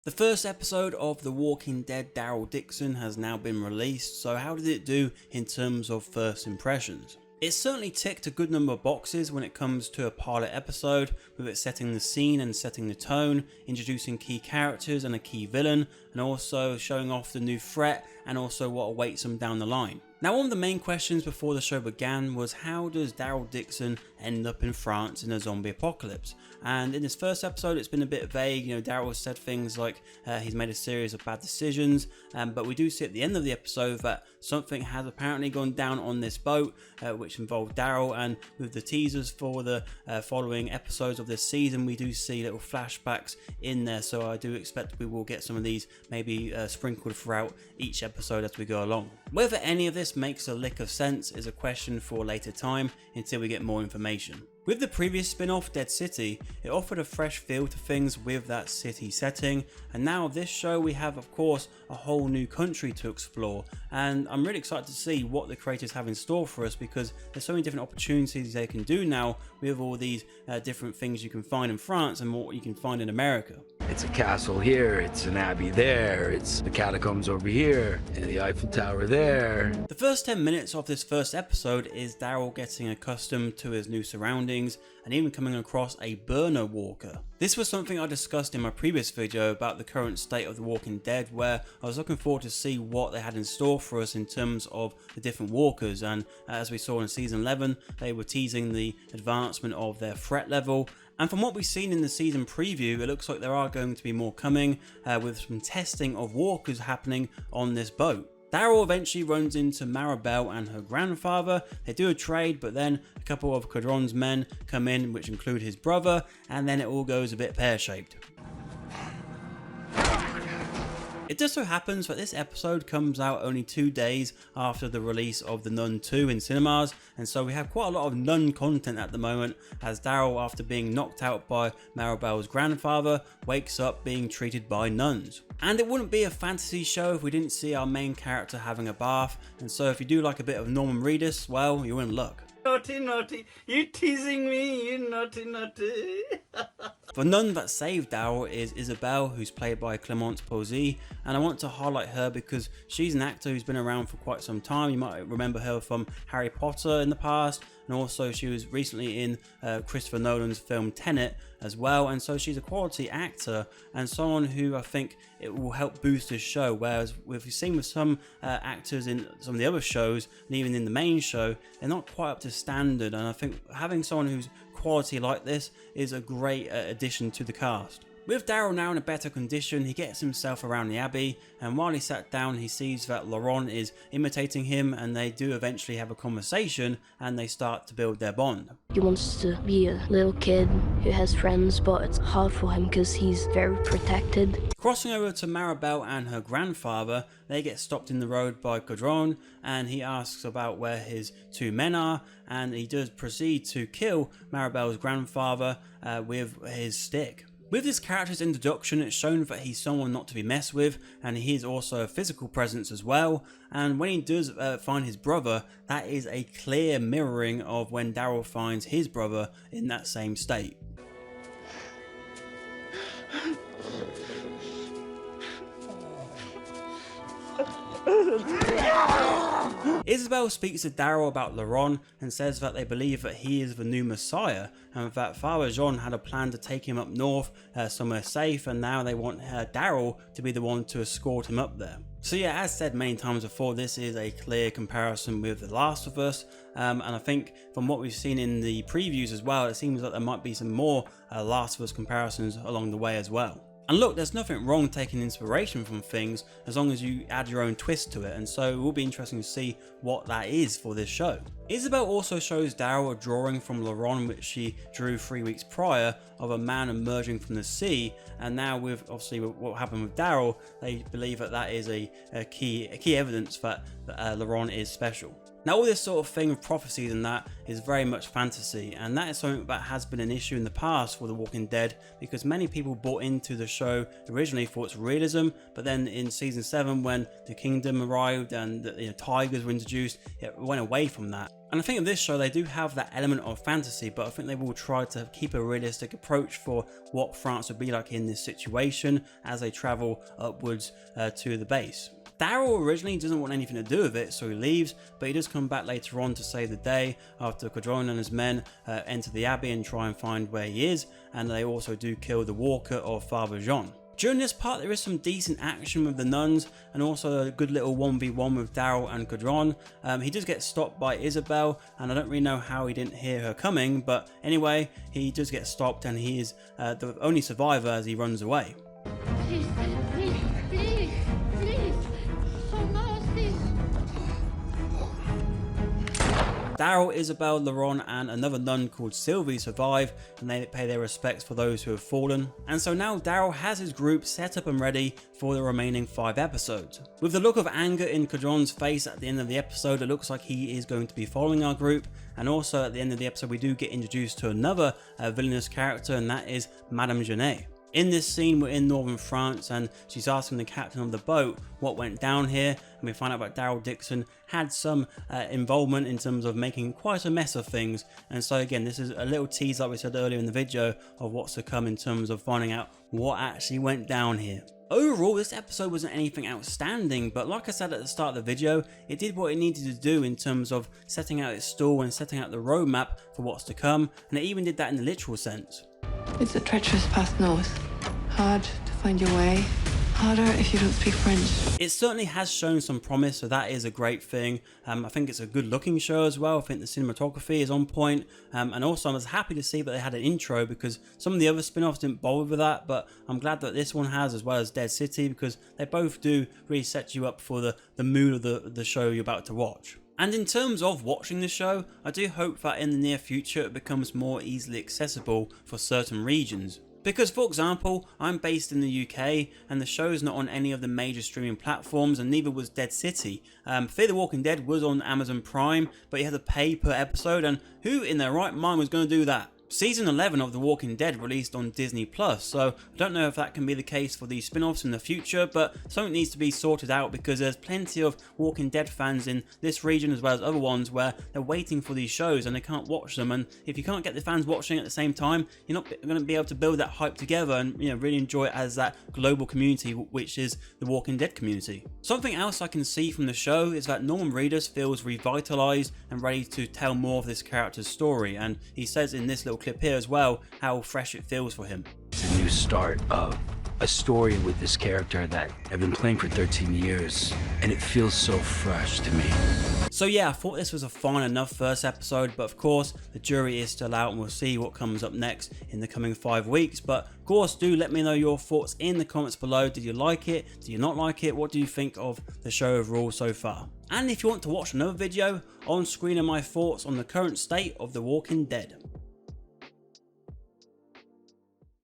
The first episode of The Walking Dead Daryl Dixon has now been released, so how did it do in terms of first impressions? It certainly ticked a good number of boxes when it comes to a pilot episode, with it setting the scene and setting the tone, introducing key characters and a key villain, and also showing off the new threat and also what awaits them down the line. Now, one of the main questions before the show began was, how does Daryl Dixon end up in France in a zombie apocalypse? And in this first episode it's been a bit vague. Daryl has said things like he's made a series of bad decisions, but we do see at the end of the episode that something has apparently gone down on this boat, which involved Daryl, and with the teasers for the following episodes of this season we do see little flashbacks in there, so I do expect we will get some of these maybe sprinkled throughout each episode as we go along. Whether any of this makes a lick of sense is a question for a later time until we get more information. With the previous spin-off Dead City, it offered a fresh feel to things with that city setting, and now this show we have of course a whole new country to explore, and I'm really excited to see what the creators have in store for us, because there's so many different opportunities they can do now with all these different things you can find in France and what you can find in America. It's a castle here, it's an abbey there, it's the catacombs over here, and the Eiffel Tower there. The first 10 minutes of this first episode is Daryl getting accustomed to his new surroundings and even coming across a burner walker. This was something I discussed in my previous video about the current state of The Walking Dead, where I was looking forward to see what they had in store for us in terms of the different walkers, and as we saw in season 11 they were teasing the advancement of their threat level. And from what we've seen in the season preview, it looks like there are going to be more coming, with some testing of walkers happening on this boat. Daryl eventually runs into Maribel and her grandfather. They do a trade, but then a couple of Cadron's men come in, which include his brother, and then it all goes a bit pear-shaped. It just so happens that this episode comes out only 2 days after the release of The Nun 2 in cinemas, and so we have quite a lot of Nun content at the moment, as Daryl, after being knocked out by Maribel's grandfather, wakes up being treated by nuns. And it wouldn't be a fantasy show if we didn't see our main character having a bath, and so if you do like a bit of Norman Reedus, well, you're in luck. Naughty, naughty, you teasing me, you naughty, naughty. The nun that saved Daryl is Isabelle, who's played by Clémence Posey, and I want to highlight her because she's an actor who's been around for quite some time. You might remember her from Harry Potter in the past, and also she was recently in Christopher Nolan's film Tenet as well, and so she's a quality actor and someone who I think it will help boost this show, whereas we've seen with some actors in some of the other shows and even in the main show, they're not quite up to standard, and I think having someone who's quality like this is a great addition to the cast. With Daryl now in a better condition, he gets himself around the abbey, and while he sat down he sees that Laurent is imitating him, and they do eventually have a conversation and they start to build their bond. He wants to be a little kid who has friends, but it's hard for him because he's very protected. Crossing over to Maribel and her grandfather, they get stopped in the road by Cadron, and he asks about where his 2 men are, and he does proceed to kill Maribel's grandfather with his stick. With this character's introduction, it's shown that he's someone not to be messed with, and he is also a physical presence as well, and when he does find his brother, that is a clear mirroring of when Daryl finds his brother in that same state. Isabelle speaks to Daryl about Laurent and says that they believe that he is the new Messiah, and that Father Jean had a plan to take him up north somewhere safe, and now they want Daryl to be the one to escort him up there. So yeah, as said many times before, this is a clear comparison with The Last of Us, and I think from what we've seen in the previews as well, it seems like there might be some more Last of Us comparisons along the way as well. And look, there's nothing wrong taking inspiration from things as long as you add your own twist to it, and so it will be interesting to see what that is for this show. Isabelle also shows Daryl a drawing from Laurent which she drew 3 weeks prior of a man emerging from the sea, and now with obviously what happened with Daryl, they believe that that is a key evidence that Laurent is special. Now, all this sort of thing of prophecies and that is very much fantasy, and that is something that has been an issue in the past for The Walking Dead, because many people bought into the show originally for its realism, but then in season 7 when the kingdom arrived and the tigers were introduced, it went away from that. And I think in this show they do have that element of fantasy, but I think they will try to keep a realistic approach for what France would be like in this situation as they travel upwards to the base. Daryl originally doesn't want anything to do with it, so he leaves, but he does come back later on to save the day after Caudron and his men enter the abbey and try and find where he is, and they also do kill the walker of Father Jean. During this part there is some decent action with the nuns and also a good little 1v1 with Daryl and Caudron. He does get stopped by Isabel, and I don't really know how he didn't hear her coming, but anyway, he does get stopped and he is the only survivor as he runs away. Please, please, please, please, for mercy. Daryl, Isabel, Laurent and another nun called Sylvie survive, and they pay their respects for those who have fallen. And so now Daryl has his group set up and ready for the remaining 5 episodes. With the look of anger in Caudron's face at the end of the episode, it looks like he is going to be following our group. And also at the end of the episode we do get introduced to another villainous character, and that is Madame Genet. In this scene we're in northern France and she's asking the captain of the boat what went down here, and we find out that Daryl Dixon had some involvement in terms of making quite a mess of things. And so again, this is a little tease, like we said earlier in the video, of what's to come in terms of finding out what actually went down here. Overall, this episode wasn't anything outstanding, but like I said at the start of the video, it did what it needed to do in terms of setting out its stall and setting out the roadmap for what's to come, and it even did that in the literal sense. It's a treacherous path north. Hard to find your way. Harder if you don't speak French. It certainly has shown some promise, so that is a great thing. I think it's a good looking show as well. I think the cinematography is on point, and also I was happy to see that they had an intro, because some of the other spin-offs didn't bother with that, but I'm glad that this one has, as well as Dead City, because they both do really set you up for the mood of the show you're about to watch. And in terms of watching the show, I do hope that in the near future it becomes more easily accessible for certain regions. Because for example, I'm based in the UK and the show is not on any of the major streaming platforms, and neither was Dead City. Fear the Walking Dead was on Amazon Prime, but you had to pay per episode, and who in their right mind was going to do that? Season 11 of The Walking Dead released on Disney+, so I don't know if that can be the case for these spin-offs in the future, but something needs to be sorted out, because there's plenty of Walking Dead fans in this region as well as other ones where they're waiting for these shows and they can't watch them, and if you can't get the fans watching at the same time, you're not going to be able to build that hype together and really enjoy it as that global community which is the Walking Dead community. Something else I can see from the show is that Norman Reedus feels revitalized and ready to tell more of this character's story, and he says in this little clip here as well how fresh it feels for him. It's a new start of a story with this character that I've been playing for 13 years, and it feels so fresh to me. So yeah, I thought this was a fine enough first episode, but of course the jury is still out and we'll see what comes up next in the coming 5 weeks. But of course, do let me know your thoughts in the comments below. Did you like it? Did you not like it? What do you think of the show overall so far? And if you want to watch another video, on screen are my thoughts on the current state of The Walking Dead.